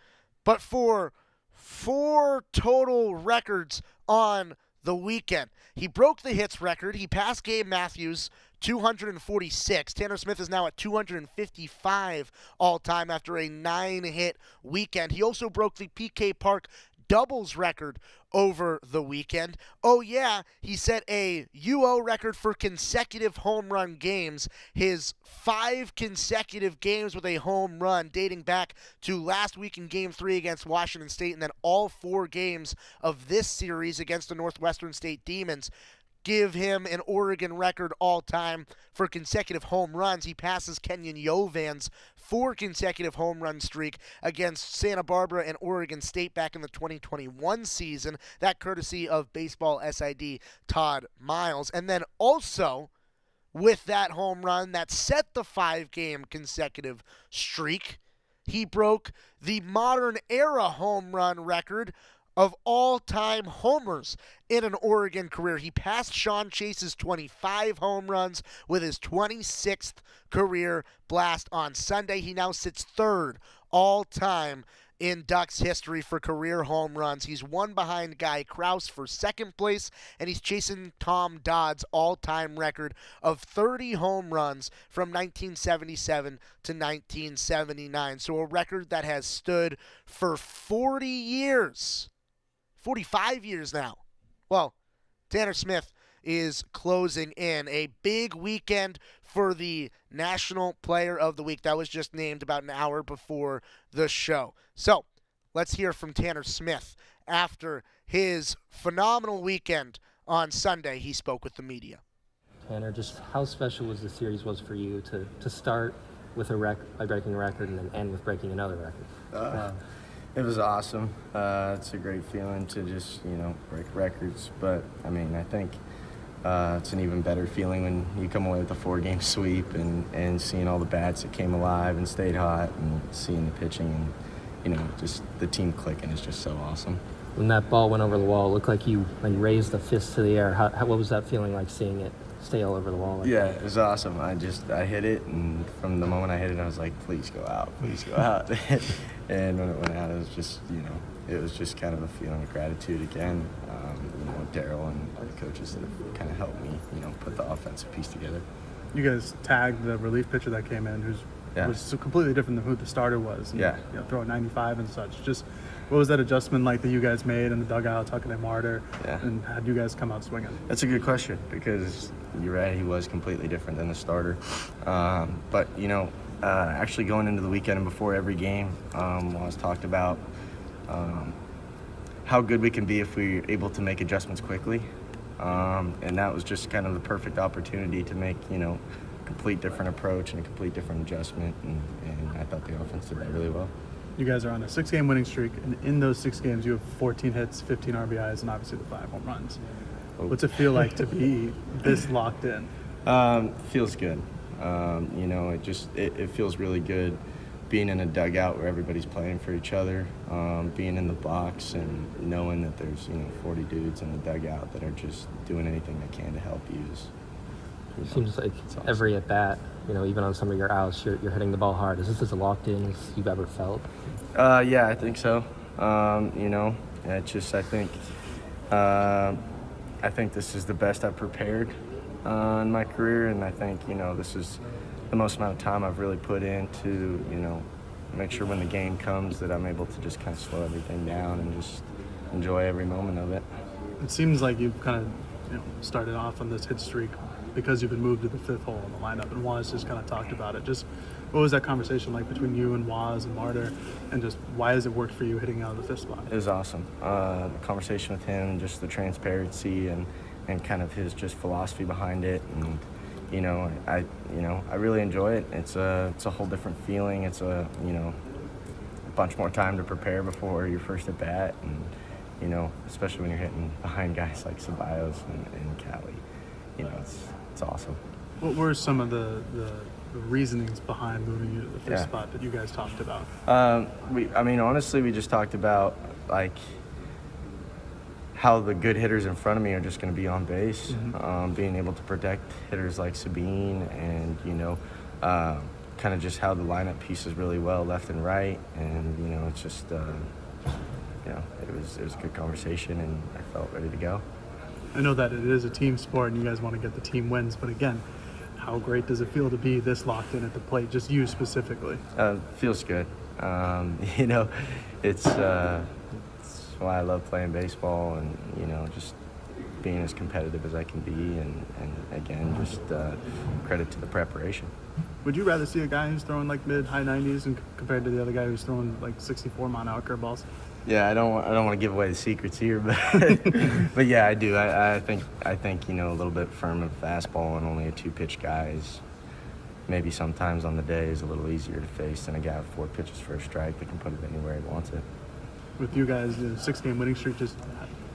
but for 4 total records on the weekend. He broke the hits record. He passed Gabe Matthews, 246. Tanner Smith is now at 255 all-time after a 9-hit weekend. He also broke the PK Park doubles record over the weekend. Oh yeah, he set a UO record for consecutive home run games. His 5 consecutive games with a home run dating back to last week in Game 3 against Washington State, and then all 4 games of this series against the Northwestern State Demons give him an Oregon record all-time for consecutive home runs. He passes Kenyon Yovan's 4 consecutive home run streak against Santa Barbara and Oregon State back in the 2021 season, that courtesy of Baseball SID Todd Miles. And then also, with that home run that set the 5-game consecutive streak, he broke the modern era home run record of all-time homers in an Oregon career. He passed Sean Chase's 25 home runs with his 26th career blast on Sunday. He now sits 3rd all-time in Ducks history for career home runs. He's 1 behind Guy Krause for 2nd place, and he's chasing Tom Dodd's all-time record of 30 home runs from 1977 to 1979. So a record that has stood for 40 years. 45 years now. Well, Tanner Smith is closing in a big weekend for the National Player of the Week. That was just named about an hour before the show. So, let's hear from Tanner Smith after his phenomenal weekend on Sunday. He spoke with the media. Tanner, just how special was the series for you to start with a record by breaking a record and then end with breaking another record? It was awesome. It's a great feeling to just, break records. But, I think it's an even better feeling when you come away with a 4-game sweep and seeing all the bats that came alive and stayed hot and seeing the pitching and, just the team clicking is just so awesome. When that ball went over the wall, it looked like you raised the fist to the air. What was that feeling like seeing it stay all over the wall? It was awesome. I hit it, and from the moment I hit it, I was like, please go out. And when it went out, it was just, it was just kind of a feeling of gratitude again. Daryl and all the coaches that have kind of helped me, put the offensive piece together. You guys tagged the relief pitcher that came in, was so completely different than who the starter was. And, throwing 95 and such. Just what was that adjustment like that you guys made in the dugout, talking to Martyr? And how did you guys come out swinging? That's a good question, because you're right, he was completely different than the starter. But, actually going into the weekend and before every game, was talked about how good we can be if we're able to make adjustments quickly. And that was just kind of the perfect opportunity to make, a complete different approach and a complete different adjustment. And I thought the offense did that really well. You guys are on a 6-game winning streak, and in those 6 games, you have 14 hits, 15 RBIs, and obviously the 5 home runs. What's it feel like to be this locked in? Feels good. It feels really good being in a dugout where everybody's playing for each other, being in the box and knowing that there's 40 dudes in the dugout that are just doing anything they can to help you. It seems like awesome. Every at bat, even on some of your outs, you're hitting the ball hard. Is this as locked in as you've ever felt? Yeah, I think so. I think this is the best I've prepared in my career, and I think this is the most amount of time I've really put into make sure when the game comes that I'm able to just kind of slow everything down and just enjoy every moment of it. It seems like you've kind of started off on this hit streak because you've been moved to the 5th hole in the lineup, and Waz just kind of talked about it. Just what was that conversation like between you and Waz and Martyr, and just why has it worked for you hitting out of the 5th spot? It was awesome. The conversation with him, just the transparency and kind of his just philosophy behind it, and I really enjoy it. It's a whole different feeling. It's a bunch more time to prepare before your first at bat, and especially when you're hitting behind guys like Ceballos and Cali. It's awesome. What were some of the reasonings behind moving you to the 5th spot that you guys talked about? Honestly, we just talked about how the good hitters in front of me are just going to be on base, being able to protect hitters like Sabine, and kind of just how the lineup pieces really well left and right, and it's just it was a good conversation, and I felt ready to go. I know that it is a team sport and you guys want to get the team wins, but again, how great does it feel to be this locked in at the plate, just you specifically? Feels good. It's why I love playing baseball, and just being as competitive as I can be, and again, just credit to the preparation. Would you rather see a guy who's throwing like mid-high 90s and compared to the other guy who's throwing like 64 mile-an-hour curveballs? Yeah, I don't want to give away the secrets here, but but yeah, I do. I think a little bit firmer fastball and only a 2-pitch guy is maybe sometimes on the day is a little easier to face than a guy with 4 pitches for a strike that can put it anywhere he wants it. With you guys, 6-game winning streak, just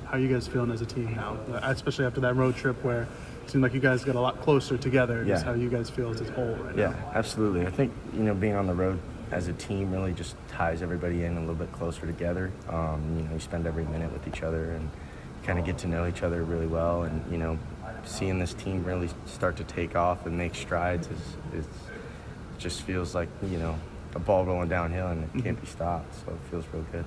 how are you guys feeling as a team now, especially after that road trip where it seemed like you guys got a lot closer together? Just how you guys feel as a whole right now? Yeah, absolutely. I think being on the road as a team really just ties everybody in a little bit closer together. You spend every minute with each other and kind of get to know each other really well, and seeing this team really start to take off and make strides is just feels like a ball rolling downhill and it can't be stopped, so it feels real good.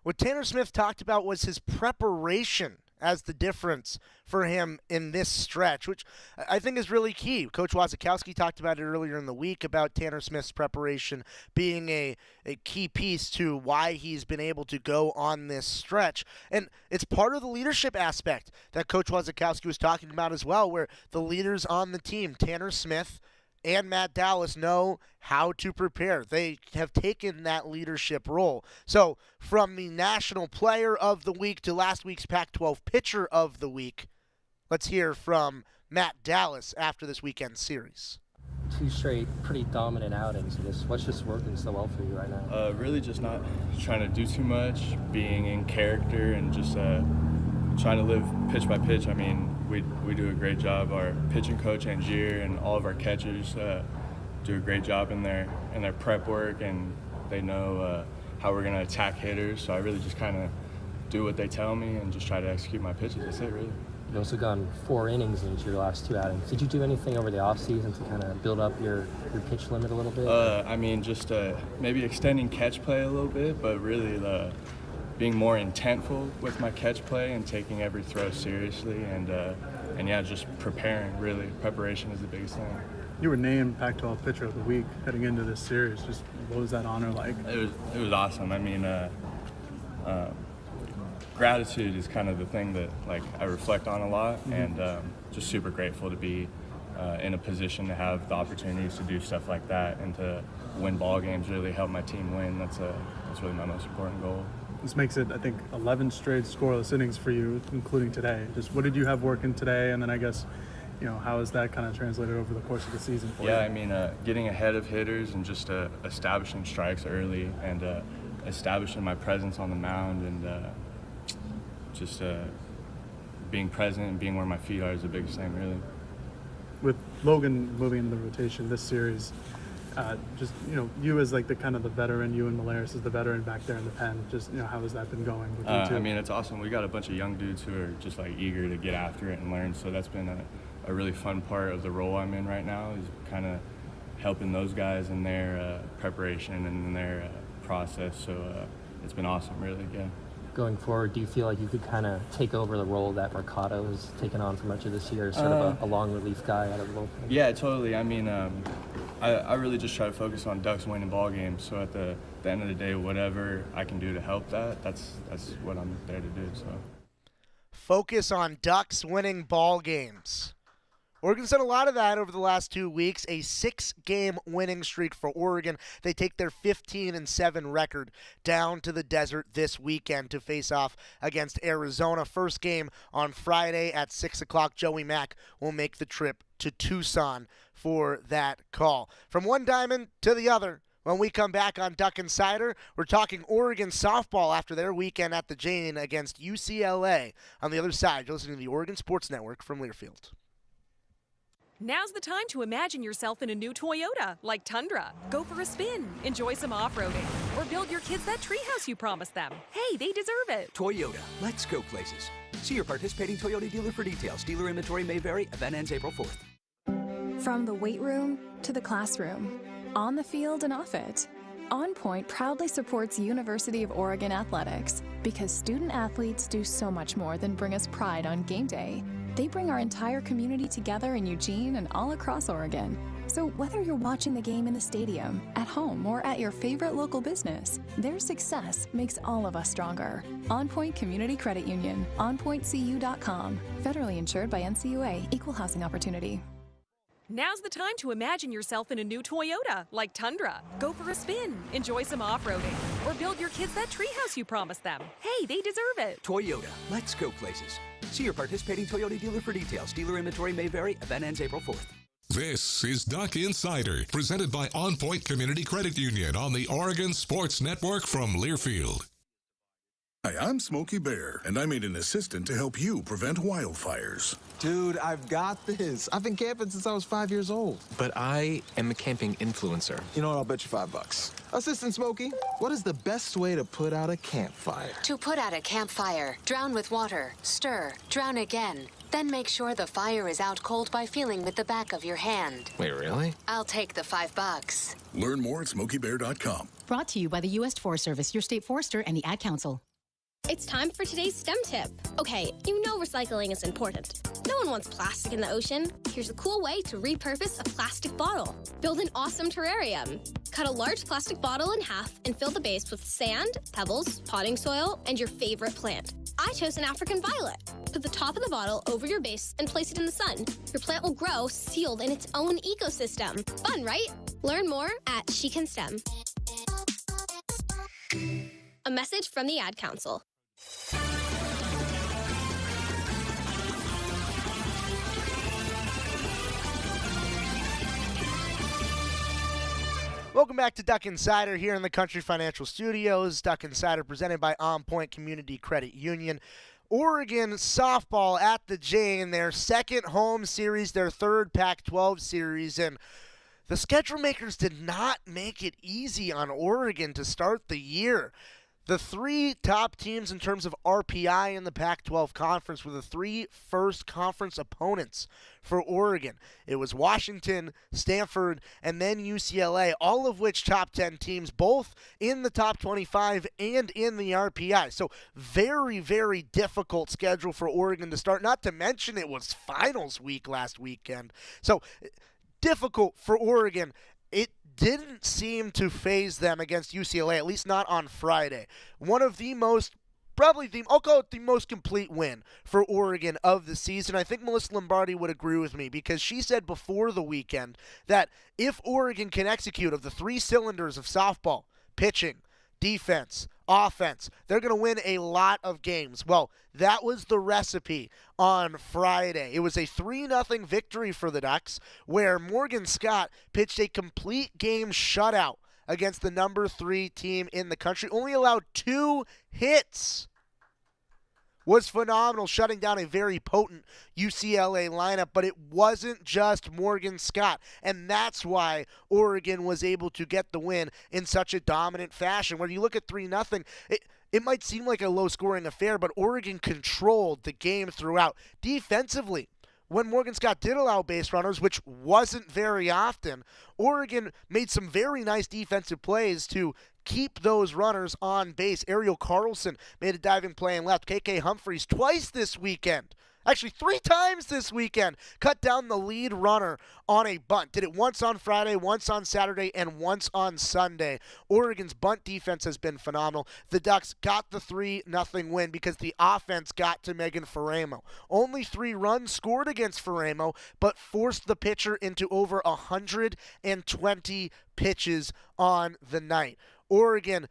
What Tanner Smith talked about was his preparation as the difference for him in this stretch, which I think is really key. Coach Wasikowski talked about it earlier in the week about Tanner Smith's preparation being a key piece to why he's been able to go on this stretch. And it's part of the leadership aspect that Coach Wasikowski was talking about as well, where the leaders on the team, Tanner Smith and Matt Dallas, know how to prepare. They have taken that leadership role. So from the National Player of the Week to last week's Pac-12 Pitcher of the Week, let's hear from Matt Dallas after this weekend series. 2 straight pretty dominant outings. What's just working so well for you right now? Really just not trying to do too much, being in character, and just trying to live pitch by pitch. I mean, we do a great job. Our pitching coach, Angier, and all of our catchers do a great job in their prep work, and they know how we're going to attack hitters. So I really just kind of do what they tell me and just try to execute my pitches. That's it, really. You've also gone 4 innings in each of your last 2 outings. Did you do anything over the offseason to kind of build up your pitch limit a little bit? I mean, just maybe extending catch play a little bit, but really being more intentful with my catch play and taking every throw seriously, and yeah, just preparing. Really, preparation is the biggest thing. You were named Pac-12 Pitcher of the Week heading into this series. Just what was that honor like? It was awesome. I mean, gratitude is kind of the thing that I reflect on a lot, and just super grateful to be in a position to have the opportunities to do stuff like that and to win ball games, really help my team win. That's really my most important goal. This makes it, I think, 11 straight scoreless innings for you, including today. Just what did you have working today? And then I guess, how has that kind of translated over the course of the season for you? Yeah, I mean, getting ahead of hitters and just establishing strikes early and establishing my presence on the mound and just being present and being where my feet are is the biggest thing, really. With Logan moving into the rotation this series, you as like the kind of the veteran, you and Malaris as the veteran back there in the pen, just how has that been going with you two? I mean, it's awesome. We got a bunch of young dudes who are just like eager to get after it and learn, so that's been a really fun part of the role I'm in right now, is kind of helping those guys in their preparation and in their process, so it's been awesome, really. Yeah. Going forward, do you feel like you could kind of take over the role that Mercado has taken on for much of this year, sort of a long relief guy out of the bullpen? Yeah, totally. I mean, I really just try to focus on Ducks winning ball games. So at the end of the day, whatever I can do to help that's what I'm there to do. So focus on Ducks winning ball games. Oregon's done a lot of that over the last 2 weeks. A 6-game winning streak for Oregon. They take their 15-7 record down to the desert this weekend to face off against Arizona. First game on Friday at 6 o'clock. Joey Mack will make the trip to Tucson for that call. From one diamond to the other. When we come back on Duck Insider, we're talking Oregon softball after their weekend at the Jane against UCLA. On the other side, you're listening to the Oregon Sports Network from Learfield. Now's the time to imagine yourself in a new Toyota, like Tundra. Go for a spin, enjoy some off-roading, or build your kids that treehouse you promised them. Hey, they deserve it. Toyota, let's go places. See your participating Toyota dealer for details. Dealer inventory may vary. Event ends April 4th. From the weight room to the classroom, on the field and off it, On Point proudly supports University of Oregon athletics because student athletes do so much more than bring us pride on game day. They bring our entire community together in Eugene and all across Oregon. So whether you're watching the game in the stadium, at home, or at your favorite local business, their success makes all of us stronger. On Point Community Credit Union, onpointcu.com. Federally insured by NCUA, Equal Housing Opportunity. Now's the time to imagine yourself in a new Toyota, like Tundra. Go for a spin, enjoy some off-roading, or build your kids that treehouse you promised them. Hey, they deserve it. Toyota, let's go places. See your participating Toyota dealer for details. Dealer inventory may vary. Event ends April 4th. This is Duck Insider, presented by On Point Community Credit Union on the Oregon Sports Network from Learfield. Hi, I'm Smokey Bear, and I made an assistant to help you prevent wildfires. Dude, I've got this. I've been camping since I was 5 years old. But I am a camping influencer. You know what? I'll bet you $5. Assistant Smokey, what is the best way to put out a campfire? To put out a campfire, drown with water, stir, drown again. Then make sure the fire is out cold by feeling with the back of your hand. Wait, really? I'll take the $5. Learn more at SmokeyBear.com. Brought to you by the U.S. Forest Service, your state forester, and the Ad Council. It's time for today's STEM tip. Okay, you know recycling is important. No one wants plastic in the ocean. Here's a cool way to repurpose a plastic bottle. Build an awesome terrarium. Cut a large plastic bottle in half and fill the base with sand, pebbles, potting soil, and your favorite plant. I chose an African violet. Put the top of the bottle over your base and place it in the sun. Your plant will grow sealed in its own ecosystem. Fun, right? Learn more at She Can STEM. A message from the Ad Council. Welcome back to Duck Insider here in the Country Financial Studios. Duck Insider presented by On Point Community Credit Union. Oregon softball at the Jane, their second home series, their third Pac-12 series, and the schedule makers did not make it easy on Oregon to start the year. The three top teams in terms of RPI in the Pac-12 conference were the three first conference opponents for Oregon. It was Washington, Stanford, and then UCLA, all of which top 10 teams, both in the top 25 and in the RPI. So very, very difficult schedule for Oregon to start, not to mention it was finals week last weekend. So difficult for Oregon. It didn't seem to faze them against UCLA, at least not on Friday. One of the most, I'll call it the most complete win for Oregon of the season. I think Melissa Lombardi would agree with me because she said before the weekend that if Oregon can execute of the three cylinders of softball, pitching, defense, offense. They're going to win a lot of games. Well, that was the recipe on Friday. It was a 3-0 victory for the Ducks, where Morgan Scott pitched a complete game shutout against the number 3 team in the country. Only allowed 2 hits. Was phenomenal, shutting down a very potent UCLA lineup, but it wasn't just Morgan Scott, and that's why Oregon was able to get the win in such a dominant fashion. When you look at 3-0, it might seem like a low-scoring affair, but Oregon controlled the game throughout. Defensively, when Morgan Scott did allow base runners, which wasn't very often, Oregon made some very nice defensive plays to keep those runners on base. Ariel Carlson made a diving play and left. KK Humphreys twice this weekend. Actually, 3 times this weekend. Cut down the lead runner on a bunt. Did it once on Friday, once on Saturday, and once on Sunday. Oregon's bunt defense has been phenomenal. The Ducks got the 3-0 win because the offense got to Megan Faramo. Only 3 runs scored against Faramo, but forced the pitcher into over 120 pitches on the night. Oregon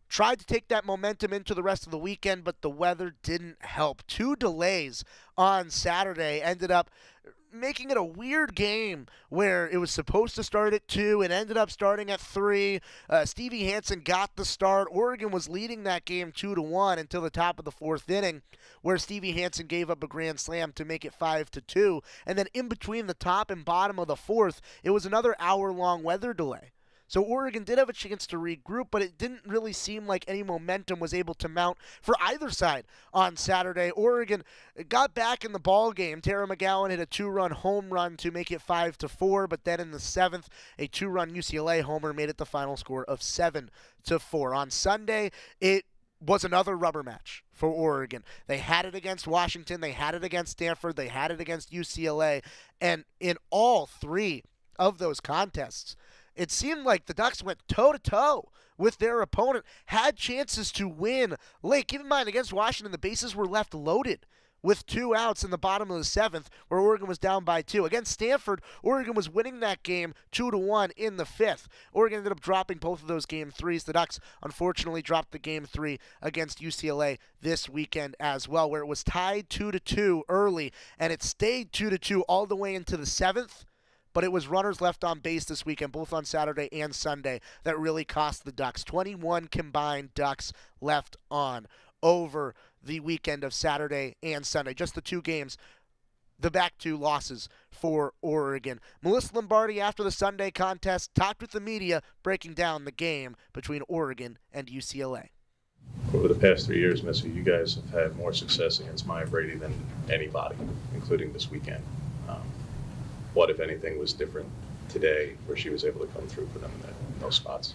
tried to take that momentum into the rest of the weekend, but the weather didn't help. 2 delays on Saturday ended up making it a weird game where it was supposed to start at 2 and ended up starting at 3. Stevie Hansen got the start. Oregon was leading that game 2-1 until the top of the 4th inning, where Stevie Hansen gave up a grand slam to make it 5-2. And then in between the top and bottom of the 4th, it was another hour-long weather delay. So Oregon did have a chance to regroup, but it didn't really seem like any momentum was able to mount for either side on Saturday. Oregon got back in the ball game. Tara McGowan hit a 2-run home run to make it 5-4, but then in the 7th, a 2-run UCLA homer made it the final score of 7-4. On Sunday, it was another rubber match for Oregon. They had it against Washington, they had it against Stanford, they had it against UCLA, and in all 3 of those contests, it seemed like the Ducks went toe-to-toe with their opponent, had chances to win late. Keep in mind, against Washington, the bases were left loaded with 2 outs in the bottom of the 7th, where Oregon was down by 2. Against Stanford, Oregon was winning that game 2-1 in the 5th. Oregon ended up dropping both of those game 3s. The Ducks, unfortunately, dropped the game 3 against UCLA this weekend as well, where it was tied 2-2 early, and it stayed 2-2 all the way into the 7th. But it was runners left on base this weekend, both on Saturday and Sunday, that really cost the Ducks. 21 combined Ducks left on over the weekend of Saturday and Sunday. Just the 2 games, the back 2 losses for Oregon. Melissa Lombardi, after the Sunday contest, talked with the media, breaking down the game between Oregon and UCLA. Over the past 3 years, Missy, you guys have had more success against Maya Brady than anybody, including this weekend. What, if anything, was different today where she was able to come through for them in those spots?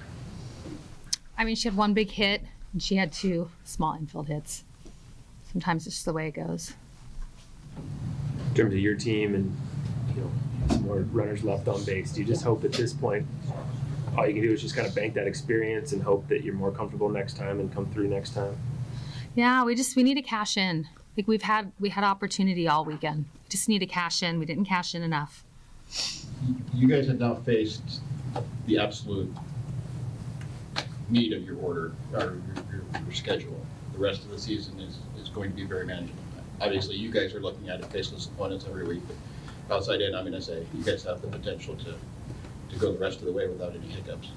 I mean, she had 1 big hit, and she had 2 small infield hits. Sometimes it's just the way it goes. In terms of your team and, some more runners left on base, do you just hope at this point all you can do is just kind of bank that experience and hope that you're more comfortable next time and come through next time? Yeah, we need to cash in. Like we had opportunity all weekend. We just need to cash in. We didn't cash in enough. You guys have now faced the absolute meat of your order, or your schedule. The rest of the season is going to be very manageable. Obviously, you guys are looking at it, faceless opponents every week, but outside in, I'm going to say you guys have the potential to go the rest of the way without any hiccups.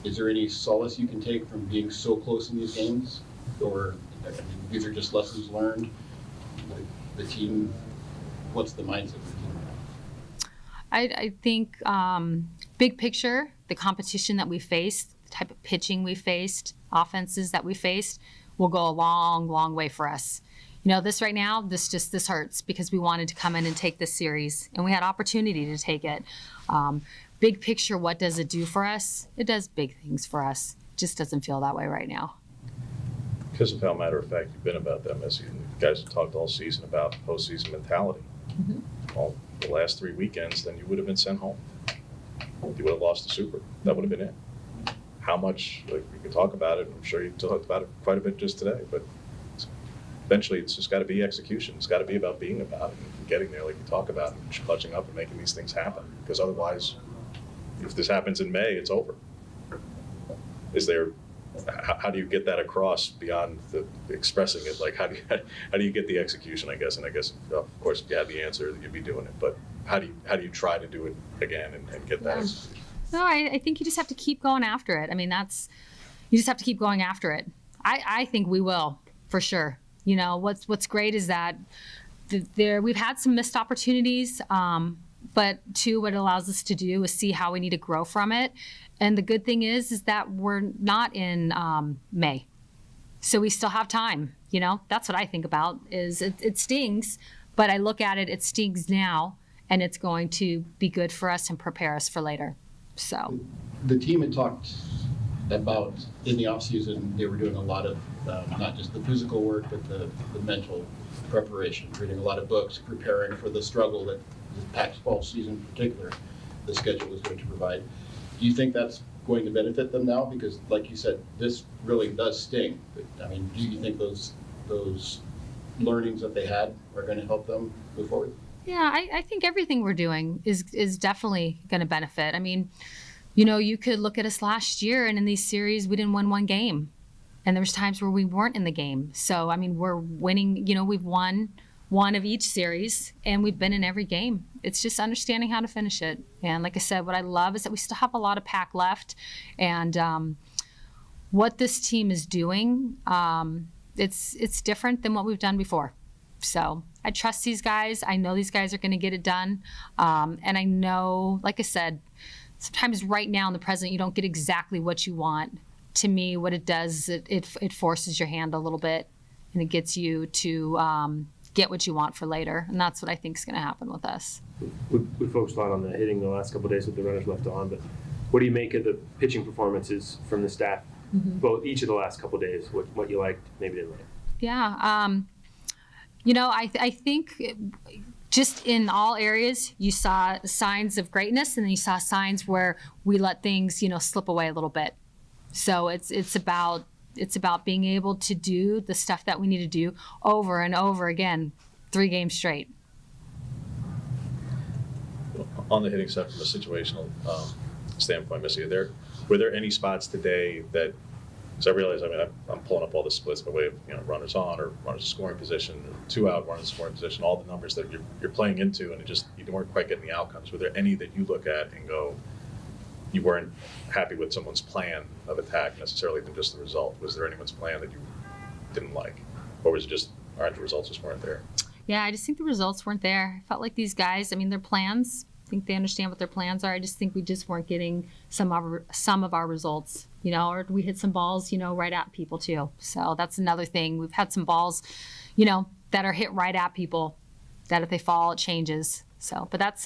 Is there any solace you can take from being so close in these games, or these are just lessons learned? The team, what's the mindset of the team? I think big picture, the competition that we faced, the type of pitching we faced, offenses that we faced, will go a long, long way for us. This right now, this hurts because we wanted to come in and take this series, and we had opportunity to take it. Big picture, what does it do for us? It does big things for us. It just doesn't feel that way right now. Because of how matter of fact you've been about that, Missy, and you guys have talked all season about postseason mentality. Mm-hmm. Well, the last 3 weekends, then you would have been sent home. You would have lost the Super. That would have been it. How much, we could talk about it. I'm sure you talked about it quite a bit just today, but eventually it's just got to be execution. It's got to be about being about it and getting there like you talk about and clutching up and making these things happen. Because otherwise, if this happens in May, it's over. Is there how do you get that across beyond the expressing it? Like, how do you get the execution, I guess? And I guess, of course, if you had the answer, you'd be doing it. But how do you try to do it again and get that execution? No, I think you just have to keep going after it. I mean, you just have to keep going after it. I think we will, for sure. You know, what's great is that we've had some missed opportunities, but too, what it allows us to do is see how we need to grow from it. And the good thing is that we're not in May, so we still have time. You know, that's what I think about. Is it stings, but I look at it stings now, and it's going to be good for us and prepare us for later. So the team had talked about in the off season they were doing a lot of not just the physical work but the mental preparation, reading a lot of books, preparing for the struggle that the Pac-12 season in particular the schedule is going to provide. Do you think that's going to benefit them now? Because like you said, this really does sting. But, I mean, do you think those learnings that they had are going to help them move forward? Yeah, I think everything we're doing is definitely going to benefit. I mean, you know, you could look at us last year, and in these series, we didn't win one game. And there was times where we weren't in the game. So, I mean, we're winning, you know, we've won one of each series, and we've been in every game. It's just understanding how to finish it. And like I said, what I love is that we still have a lot of pack left. And what this team is doing, it's different than what we've done before. So I trust these guys. I know these guys are going to get it done. And I know, like I said, sometimes right now in the present, you don't get exactly what you want. To me, what it does is it forces your hand a little bit, and it gets you to get what you want for later. And that's what I think is going to happen with us. We focused a lot on the hitting the last couple of days with the runners left on, but what do you make of the pitching performances from the staff, both each of the last couple of days? What you liked, maybe didn't like? Yeah, you know, I think just in all areas, you saw signs of greatness, and then you saw signs where we let things, you know, slip away a little bit. So it's about being able to do the stuff that we need to do over and over again, 3 games straight. On the hitting side, from a situational standpoint, Missy, were there any spots today that? Because I realize, I mean, I'm pulling up all the splits by way of, you know, runners on or runners scoring position, or 2 out runners scoring position, all the numbers that you're playing into, and you weren't quite getting the outcomes. Were there any that you look at and go, you weren't happy with someone's plan of attack necessarily than just the result? Was there anyone's plan that you didn't like, or was it just, all right, the results just weren't there? Yeah, I just think the results weren't there. I felt like these guys, I mean, their plans, I think they understand what their plans are. I just think we just weren't getting some of our results, you know, or we hit some balls, you know, right at people too. So that's another thing. We've had some balls, you know, that are hit right at people, that if they fall, it changes. So, but that's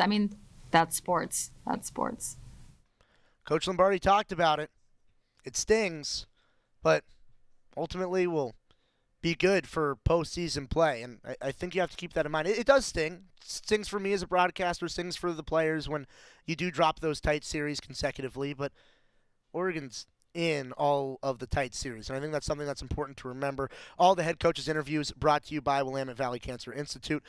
sports. That's sports. Coach Lombardi talked about it. It stings, but ultimately will be good for postseason play. And I think you have to keep that in mind. It does sting. It stings for me as a broadcaster, stings for the players when you do drop those tight series consecutively. But Oregon's in all of the tight series, and I think that's something that's important to remember. All the head coaches' interviews brought to you by Willamette Valley Cancer Institute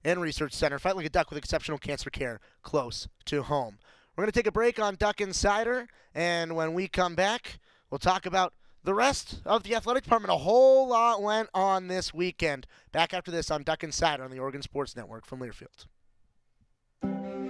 and Research Center. Fight like a duck with exceptional cancer care close to home. We're going to take a break on Duck Insider, and when we come back, we'll talk about the rest of the athletic department. A whole lot went on this weekend. Back after this on Duck Insider on the Oregon Sports Network from Learfield.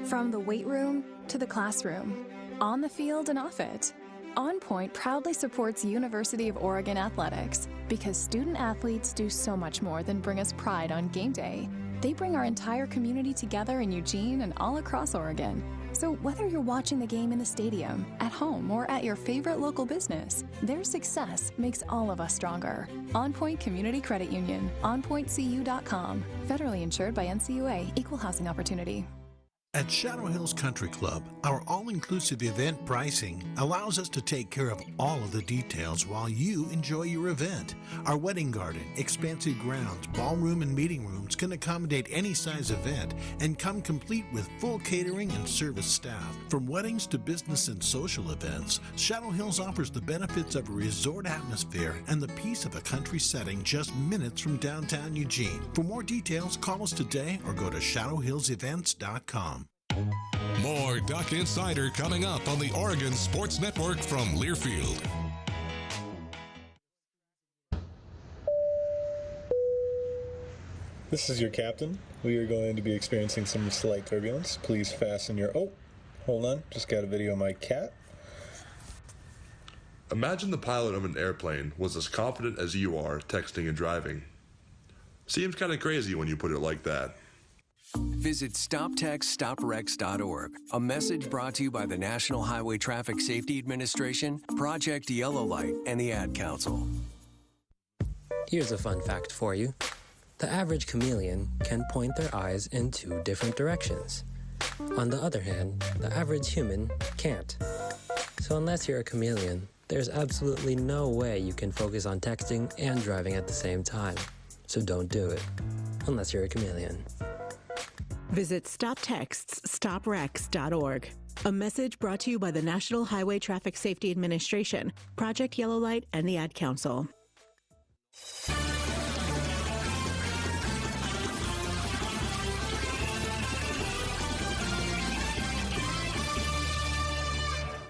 From the weight room to the classroom, on the field and off it, On Point proudly supports University of Oregon athletics because student athletes do so much more than bring us pride on game day. They bring our entire community together in Eugene and all across Oregon. So whether you're watching the game in the stadium, at home, or at your favorite local business, their success makes all of us stronger. On Point Community Credit Union, onpointcu.com. Federally insured by NCUA, Equal Housing Opportunity. At Shadow Hills Country Club, our all-inclusive event pricing allows us to take care of all of the details while you enjoy your event. Our wedding garden, expansive grounds, ballroom, and meeting rooms can accommodate any size event and come complete with full catering and service staff. From weddings to business and social events, Shadow Hills offers the benefits of a resort atmosphere and the peace of a country setting just minutes from downtown Eugene. For more details, call us today or go to shadowhillsevents.com. More Duck Insider coming up on the Oregon Sports Network from Learfield. This is your captain. We are going to be experiencing some slight turbulence. Please fasten your... Oh, hold on. Just got a video of my cat. Imagine the pilot of an airplane was as confident as you are texting and driving. Seems kind of crazy when you put it like that. Visit StopTextStopWrecks.org. A message brought to you by the National Highway Traffic Safety Administration, Project Yellow Light, and the Ad Council. Here's a fun fact for you. The average chameleon can point their eyes in 2 different directions. On the other hand, the average human can't. So unless you're a chameleon, there's absolutely no way you can focus on texting and driving at the same time. So don't do it, unless you're a chameleon. Visit StopTextStopWrecks.org. A message brought to you by the National Highway Traffic Safety Administration, Project Yellow Light, and the Ad Council.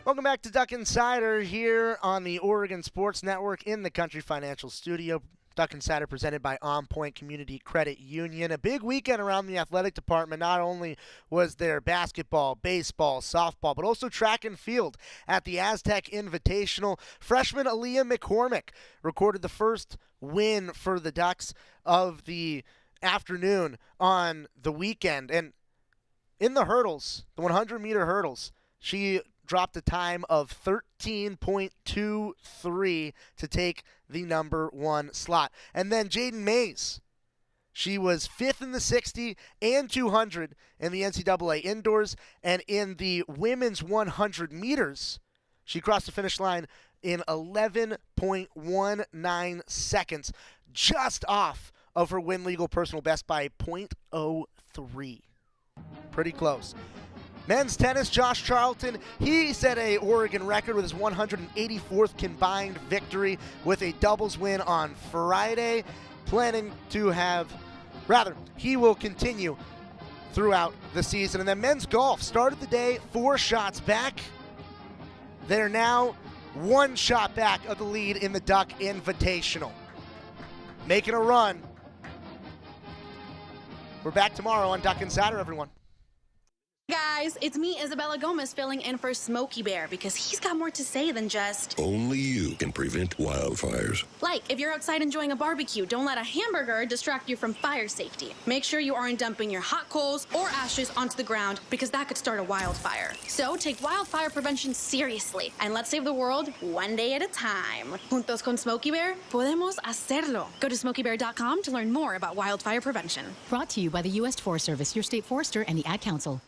Welcome back to Duck Insider here on the Oregon Sports Network in the Country Financial Studio. Duck Insider presented by On Point Community Credit Union. A big weekend around the athletic department. Not only was there basketball, baseball, softball, but also track and field at the Aztec Invitational. Freshman Aaliyah McCormick recorded the first win for the Ducks of the afternoon on the weekend. And in the hurdles, the 100-meter hurdles, she dropped a time of 13.23 to take the number 1 slot. And then Jaden Mays, she was 5th in the 60 and 200 in the NCAA indoors. And in the women's 100 meters, she crossed the finish line in 11.19 seconds, just off of her win legal personal best by 0.03. Pretty close. Men's tennis, Josh Charlton, he set a Oregon record with his 184th combined victory with a doubles win on Friday. Planning to have, he will continue throughout the season. And then men's golf started the day 4 shots back. They're now 1 shot back of the lead in the Duck Invitational. Making a run. We're back tomorrow on Duck Insider, everyone. Guys, it's me, Isabella Gomez, filling in for Smokey Bear because he's got more to say than just... Only you can prevent wildfires. Like, if you're outside enjoying a barbecue, don't let a hamburger distract you from fire safety. Make sure you aren't dumping your hot coals or ashes onto the ground because that could start a wildfire. So take wildfire prevention seriously and let's save the world one day at a time. Juntos con Smokey Bear, podemos hacerlo. Go to smokeybear.com to learn more about wildfire prevention. Brought to you by the U.S. Forest Service, your state forester, and the Ad Council.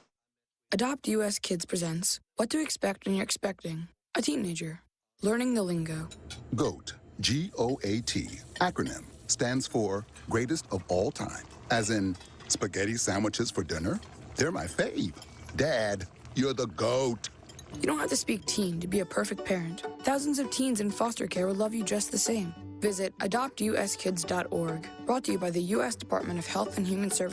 Adopt US Kids presents What to Expect When You're Expecting a Teenager. Learning the lingo. GOAT, G-O-A-T, acronym, stands for Greatest of All Time. As in, spaghetti sandwiches for dinner? They're my fave. Dad, you're the GOAT. You don't have to speak teen to be a perfect parent. Thousands of teens in foster care will love you just the same. Visit adoptuskids.org. Brought to you by the U.S. Department of Health and Human Services.